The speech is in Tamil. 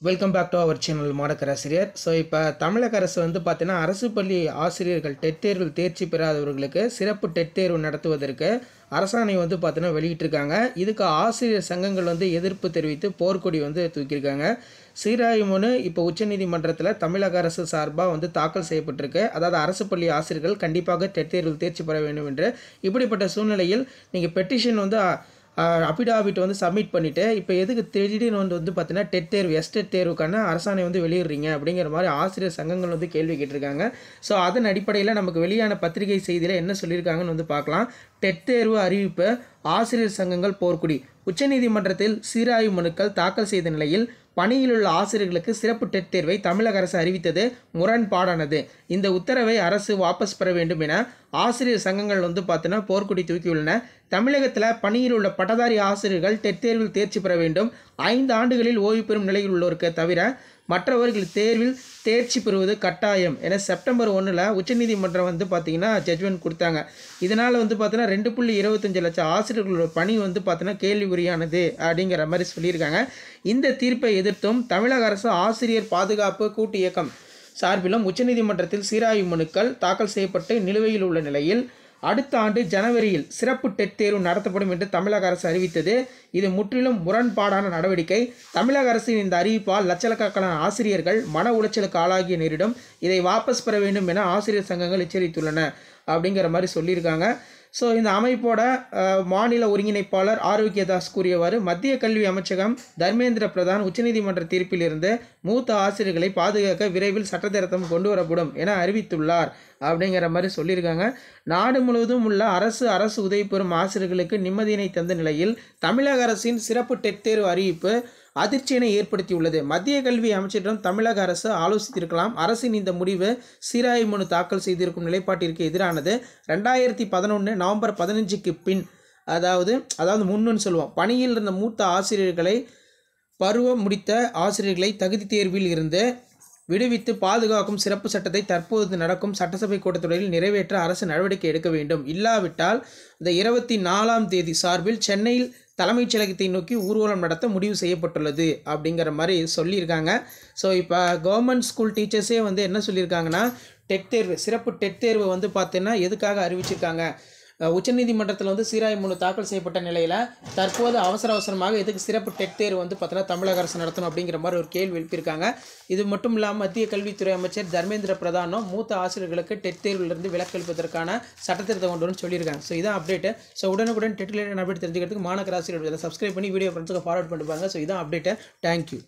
Welcome back to our channel மாணக்கராசிரியர். ஸோ இப்போ தமிழக அரசு வந்து பார்த்தீங்கன்னா அரசு பள்ளி ஆசிரியர்கள் டெட் தேர்வில் தேர்ச்சி பெறாதவர்களுக்கு சிறப்பு டெட் தேர்வு நடத்துவதற்கு அரசாணை வந்து பார்த்தீங்கன்னா வெளியிட்டிருக்காங்க. இதுக்கு ஆசிரியர் சங்கங்கள் வந்து எதிர்ப்பு தெரிவித்து போர்க்கொடி வந்து தூக்கியிருக்காங்க. சீராய்வு மனு இப்போ உச்சநீதிமன்றத்தில் தமிழக அரசு சார்பாக வந்து தாக்கல் செய்யப்பட்டிருக்கு. அதாவது அரசு பள்ளி ஆசிரியர்கள் கண்டிப்பாக டெட் தேர்வில் தேர்ச்சி பெற வேண்டும் என்று. இப்படிப்பட்ட சூழ்நிலையில் நீங்கள் பெட்டிஷன் வந்து அஃபிடாவிட் வந்து சப்மிட் பண்ணிவிட்டு இப்போ எதுக்கு திடீர்னு வந்து பார்த்தீங்கன்னா டெட் தேர்வு எஸ்டெட் தேர்வுக்கான அரசாணை வந்து வெளியிடுறீங்க அப்படிங்கிற மாதிரி ஆசிரியர் சங்கங்கள் வந்து கேள்வி கேட்டிருக்காங்க. ஸோ அதன் அடிப்படையில் நமக்கு வெளியான பத்திரிகை செய்தியில் என்ன சொல்லியிருக்காங்கன்னு வந்து பார்க்கலாம். டெட் தேர்வு அறிவிப்பு ஆசிரியர் சங்கங்கள் போர்க்குடி. உச்சநீதிமன்றத்தில் சீராய்வு மனுக்கள் தாக்கல் செய்த நிலையில் பணியில் உள்ள ஆசிரியர்களுக்கு சிறப்பு டெட் தேர்வை தமிழக அரசு அறிவித்தது முரண்பாடானது. இந்த உத்தரவை அரசு வாபஸ் பெற வேண்டும் என ஆசிரியர் சங்கங்கள் வந்து பார்த்தீங்கன்னா போர்க்குடி தூக்கியுள்ளன. தமிழகத்தில் பணியில் உள்ள பட்டதாரி ஆசிரியர்கள் டெட் தேர்வில் தேர்ச்சி பெற வேண்டும். 5 ஆண்டுகளில் ஓய்வு பெறும் நிலையில் உள்ளோருக்கு தவிர மற்றவர்கள் தேர்வில் தேர்ச்சி பெறுவது கட்டாயம் என செப்டம்பர் 1 உச்சநீதிமன்றம் வந்து பார்த்தீங்கன்னா ஜட்ஜ்மெண்ட் கொடுத்தாங்க. இதனால் வந்து பார்த்தீங்கன்னா 2.25 லட்சம் ஆசிரியர்களோட பணி வந்து பார்த்தீங்கன்னா கேள்விக்குறியானது அப்படிங்கிற மாதிரி சொல்லியிருக்காங்க. இந்த தீர்ப்பை எதிர்த்தும் தமிழக அரசு ஆசிரியர் பாதுகாப்பு கூட்டு இயக்கம் சார்பிலும் உச்சநீதிமன்றத்தில் சீராய்வு மனுக்கள் தாக்கல் செய்யப்பட்டு நிலுவையில் உள்ள நிலையில் அடுத்த ஆண்டு ஜனவரியில் சிறப்பு டெட் தேர்வு நடத்தப்படும் என்று தமிழக அரசு அறிவித்தது. இது முற்றிலும் முரண்பாடான நடவடிக்கை. தமிழக அரசின் இந்த அறிவிப்பால் லட்சக்கணக்கான ஆசிரியர்கள் மன உளைச்சலுக்கு ஆளாகிய நேரிடும். இதை வாபஸ் பெற வேண்டும் என ஆசிரியர் சங்கங்கள் எச்சரித்துள்ளன அப்படிங்கிற மாதிரி சொல்லியிருக்காங்க. ஸோ இந்த அமைப்போட மாநில ஒருங்கிணைப்பாளர் ஆரோக்கியதாஸ் கூறியவாறு மத்திய கல்வி அமைச்சகம் தர்மேந்திர பிரதான் உச்சநீதிமன்ற தீர்ப்பிலிருந்து மூத்த ஆசிரியர்களை பாதுகாக்க விரைவில் சட்ட திருத்தம் கொண்டு வரப்படும் என அறிவித்துள்ளார் அப்படிங்கிற மாதிரி சொல்லியிருக்காங்க. நாடு முழுவதும் உள்ள அரசு உதவி பெறும் ஆசிரியர்களுக்கு நிம்மதியினை தந்த நிலையில் தமிழக அரசின் சிறப்பு டெட் தேர்வு அறிவிப்பு அதிர்ச்சியினை ஏற்படுத்தியுள்ளது. மத்திய கல்வி அமைச்சரிடம் தமிழக அரசு ஆலோசித்திருக்கலாம். அரசின் இந்த முடிவு சீராய்வு மனு தாக்கல் செய்திருக்கும் நிலைப்பாட்டிற்கு எதிரானது. 2011 நவம்பர் 15க்கு பின் அதாவது முன்னுன்னு சொல்லுவோம், பணியில் இருந்த மூத்த ஆசிரியர்களை பருவம் முடித்த ஆசிரியர்களை தகுதி தேர்வில் இருந்து விடுவித்து பாதுகாக்கும் சிறப்பு சட்டத்தை தற்போது நடக்கும் சட்டசபை கூட்டத்தொடரில் நிறைவேற்ற அரசு நடவடிக்கை எடுக்க வேண்டும். இல்லாவிட்டால் இந்த 24ஆம் தேதி சார்பில் சென்னையில் தலைமைச் செயலகத்தை நோக்கி ஊர்வலம் நடத்த முடிவு செய்யப்பட்டுள்ளது அப்படிங்கிற மாதிரி சொல்லியிருக்காங்க. ஸோ இப்போ கவர்மெண்ட் ஸ்கூல் டீச்சர்ஸே வந்து என்ன சொல்லியிருக்காங்கன்னா டெட் தேர்வு சிறப்பு டெட் தேர்வு வந்து பார்த்தீங்கன்னா எதுக்காக அறிவிச்சிருக்காங்க, உச்சநீதிமன்றத்தில் வந்து சீராய்வு மனு தாக்கல் செய்யப்பட்ட நிலையில் தற்போது அவசரமாக எதுக்கு சிறப்பு டெட் தேர்வு வந்து பார்த்தீங்கன்னா தமிழக அரசு நடத்தணும் அப்படிங்கிற மாதிரி ஒரு கேள்வி எழுப்பியிருக்காங்க. இது மட்டும் இல்லாமல் மத்திய கல்வித்துறை அமைச்சர் தர்மேந்திர பிரதானும் மூத்த ஆசிரியர்களுக்கு டெட் தேர்விலிருந்து விலக்கு அளிப்பதற்கான சட்டத்திருத்தம் கொண்டு வந்து சொல்லியிருக்காங்க. ஸோ இதான் அப்டேட்டு. ஸோ உடனுக்குடன் டெட் ரிலேட்டட் அப்டேட் தெரிஞ்சுக்கிறதுக்கு மாணக்கராசிரியர் சப்ஸ்கிரைப் பண்ணி வீடியோ ஃப்ரெண்ட்ஸுக்கு ஃபார்வர்ட் பண்ணிப்பாங்க. ஸோ இதான் அப்டேட்டு. தேங்க்யூ.